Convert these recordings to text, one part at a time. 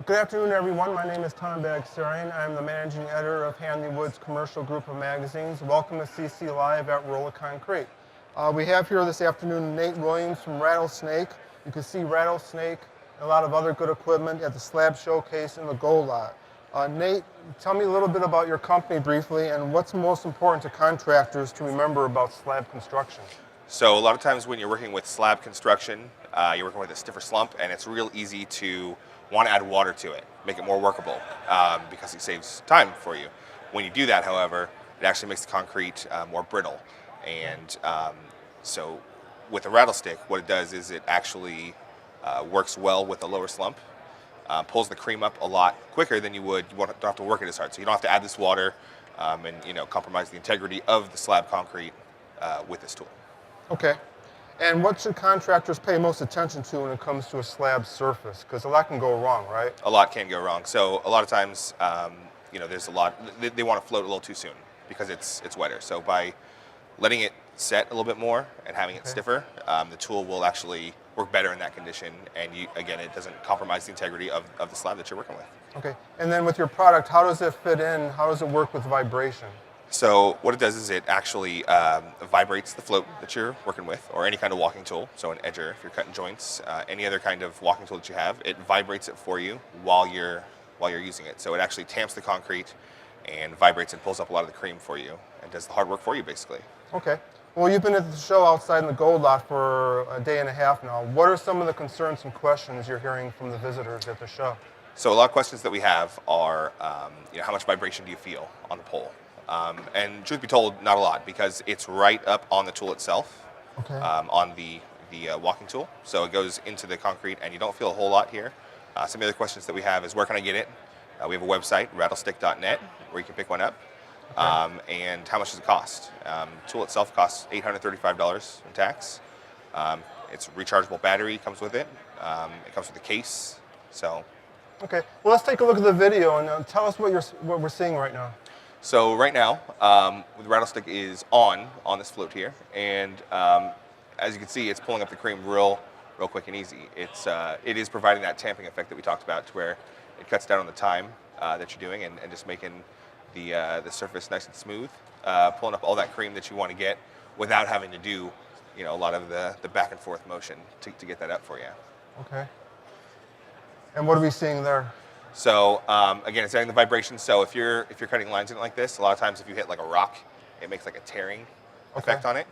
Good afternoon, everyone. My name is Tom Bagsarian. I'm the managing editor of Hanley Wood's commercial group of magazines. Welcome to CC Live at Rolla Concrete. We have here this afternoon Nate Williams from Rattlesnake. You can see Rattlesnake and a lot of other good equipment at the Slabs Showcase in the Gold Lot. Nate, tell me a little bit about your company briefly and what's most important to contractors to remember about slab construction. So a lot of times when you're working with slab construction, you're working with a stiffer slump, and it's real easy to want to add water to it, make it more workable, because it saves time for you. When you do that, however, it actually makes the concrete more brittle. And so with a rattlestick, what it does is it actually works well with a lower slump, pulls the cream up a lot quicker than you would. You don't have to work it as hard, so you don't have to add this water and compromise the integrity of the slab concrete with this tool. Okay. And what should contractors pay most attention to when it comes to a slab surface? Because a lot can go wrong, right? A lot can go wrong. So a lot of times, there's a lot, they want to float a little too soon because it's wetter. So by letting it set a little bit more and having it stiffer, the tool will actually work better in that condition. And again, it doesn't compromise the integrity of the slab that you're working with. Okay. And then with your product, how does it fit in? How does it work with vibration? So what it does is it actually vibrates the float that you're working with, or any kind of walking tool. So an edger, if you're cutting joints, any other kind of walking tool that you have, it vibrates it for you while you're using it. So it actually tamps the concrete and vibrates and pulls up a lot of the cream for you and does the hard work for you, basically. Okay. Well, you've been at the show outside in the Gold Lot for a day and a half now. What are some of the concerns and questions you're hearing from the visitors at the show? So a lot of questions that we have are, how much vibration do you feel on the pole? And truth be told, not a lot, because it's right up on the tool itself, on the walking tool. So it goes into the concrete, and you don't feel a whole lot here. Some of the other questions that we have is, where can I get it? We have a website, rattlestick.net, where you can pick one up. And how much does it cost? The tool itself costs $835 in tax. It's a rechargeable battery, comes with it. It comes with a case. So. Okay. Well, let's take a look at the video and tell us what we're seeing right now. So right now, the rattlestick is on this float here, and as you can see, it's pulling up the cream real quick and easy. It is providing that tamping effect that we talked about, to where it cuts down on the time that you're doing, and just making the surface nice and smooth, pulling up all that cream that you want to get without having to do a lot of the back and forth motion to get that up for you. Okay. And what are we seeing there? So again, it's adding the vibration. So if you're cutting lines in it like this, a lot of times if you hit like a rock, it makes like a tearing effect on it.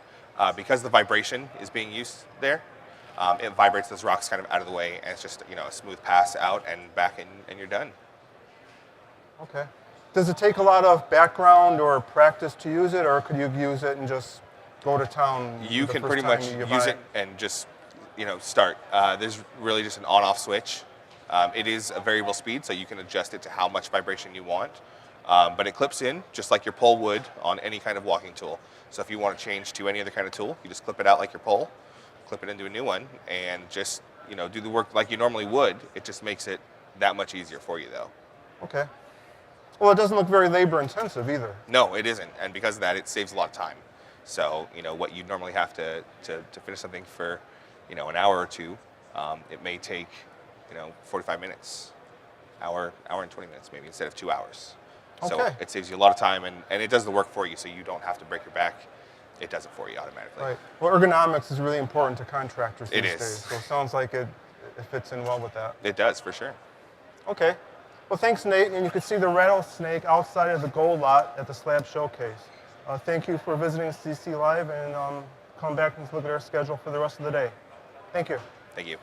Because the vibration is being used there, it vibrates those rocks kind of out of the way, and it's just a smooth pass out and back, and you're done. Okay. Does it take a lot of background or practice to use it, or could you use it and just go to town? You can pretty much use it and just start. There's really just an on-off switch. It is a variable speed, so you can adjust it to how much vibration you want. But it clips in just like your pole would on any kind of walking tool. So if you want to change to any other kind of tool, you just clip it out like your pole, clip it into a new one, and just do the work like you normally would. It just makes it that much easier for you, though. Okay. Well, it doesn't look very labor intensive either. No, it isn't, and because of that, it saves a lot of time. So what you normally have to finish something for an hour or two, it may take 45 minutes, hour and 20 minutes maybe, instead of 2 hours. Okay. So it saves you a lot of time, and it does the work for you, so you don't have to break your back. It does it for you automatically. Right. Well, ergonomics is really important to contractors these days. So it sounds like it fits in well with that. It does, for sure. Okay. Well, thanks, Nate. And you can see the Rattlesnake outside of the Gold Lot at the Slabs Showcase. Thank you for visiting CC Live, and come back and look at our schedule for the rest of the day. Thank you. Thank you.